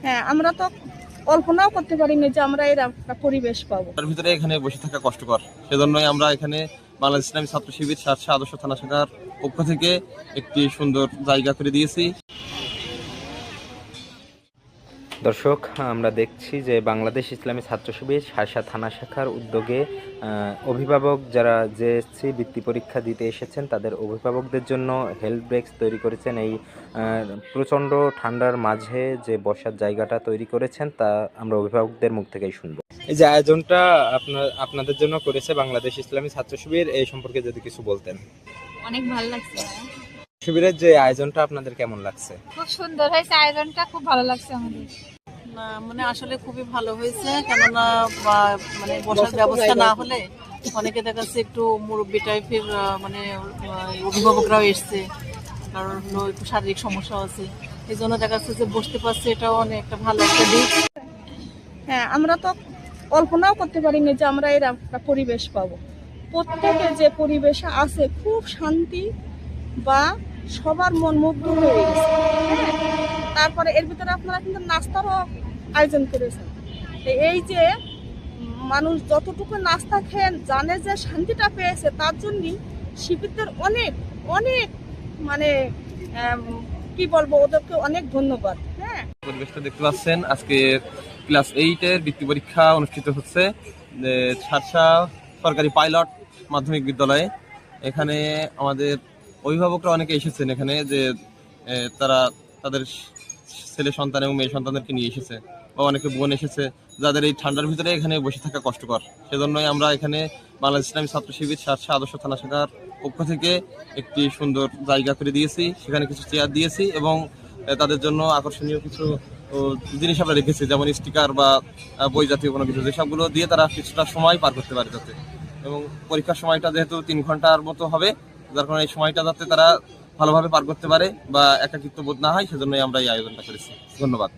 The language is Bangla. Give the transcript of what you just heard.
হ্যাঁ, আমরা তো কল্পনাও করতে পারিনি যে আমরা এরকম একটা পরিবেশ পাবো। তার ভিতরে এখানে বসে থাকা কষ্টকর, সেজন্যই আমরা এখানে বাংলাদেশ ইসলামী ছাত্র শিবির শার্শা আদর্শ থানা শাখার পক্ষ থেকে একটি সুন্দর জায়গা করে দিয়েছি। দর্শক, আমরা দেখছি যে বাংলাদেশ ইসলামী ছাত্র শিবির শার্শা থানা শাখার উদ্যোগে অভিভাবক যারা জেএসসি বৃত্তি পরীক্ষা দিতে এসেছেন তাদের অভিভাবকদের জন্য হেল্প ডেস্ক তৈরি করেছেন। এই প্রচণ্ড ঠান্ডার মাঝে যে বসার জায়গাটা তৈরি করেছেন তা আমরা অভিভাবকদের মুখ থেকেই শুনবো। এই যে আয়োজনটা আপনাদের জন্য করেছে বাংলাদেশ ইসলামী ছাত্র শিবির, এই সম্পর্কে যদি কিছু বলতেন। অনেক ভালো লাগছে, শিবিরের যে আয়োজনটা আপনাদের কেমন লাগছে? খুব সুন্দর হয়েছে আয়োজনটা, খুব ভালো লাগছে আমাদের। না মানে আসলে খুবই ভালো হয়েছে, কেননা মানে বসার ব্যবস্থা না হলে অনেকে দেখা যাচ্ছে একটু মুরব্বী টাইপের মানে অভিভাবকরাও এসছে, কারণ একটু শারীরিক সমস্যা আছে, এই জন্য দেখা যাচ্ছে যে বসতে পারছে, এটাও অনেক একটা ভালো একটা দিক। হ্যাঁ, আমরা তো কল্পনাও করতে পারিনি যে আমরা এরকম একটা পরিবেশ পাবো। প্রত্যেকে যে পরিবেশে আছে খুব শান্তি বা সবার মন মুগ্ধ হয়ে গেছে। হ্যাঁ, তারপরে এর ভিতরে আপনারা কিন্তু নাস্তারও আয়োজন করেছেন। এই যে মানুষ যতটুকু নাস্তা খেয়ে জানে যে শান্তিটা পেয়েছে, তার জন্যই শিবিরদের অনেক অনেক মানে কি বলবো, ওদেরকে অনেক ধন্যবাদ। হ্যাঁ, পরিবেশটা দেখতে পাচ্ছেন, আজকে ক্লাস 8-এর বৃত্তি পরীক্ষা অনুষ্ঠিত হচ্ছে শার্শা সরকারি পাইলট মাধ্যমিক বিদ্যালয়ে। এখানে আমাদের অভিভাবকরা অনেকে এসেছেন এখানে, যে তারা তাদের ছেলে সন্তান এবং মেয়ে সন্তানদেরকে নিয়ে এসেছে, বা অনেকে বোন এসেছে যাদের এই ঠান্ডার ভিতরে এখানে বসে থাকা কষ্টকর। সেজন্যই আমরা এখানে বাংলাদেশ ইসলামী ছাত্র শিবির শার্শা আদর্শ থানা শাখার পক্ষ থেকে একটি সুন্দর জায়গা করে দিয়েছি। সেখানে কিছু চেয়ার দিয়েছি এবং তাদের জন্য আকর্ষণীয় কিছু জিনিস আমরা রেখেছি, যেমন স্টিকার বা বই জাতীয় কোনো কিছু, যেসবগুলো দিয়ে তারা কিছুটা সময় পার করতে পারে যাতে। এবং পরীক্ষার সময়টা যেহেতু 3 ঘন্টার মতো হবে, যার কারণে এই সময়টা যাতে তারা ভালোভাবে পার করতে পারে বা একাকিত্ব বোধ না হয়, সেজন্যই আমরা এই আয়োজনটা করেছি। ধন্যবাদ।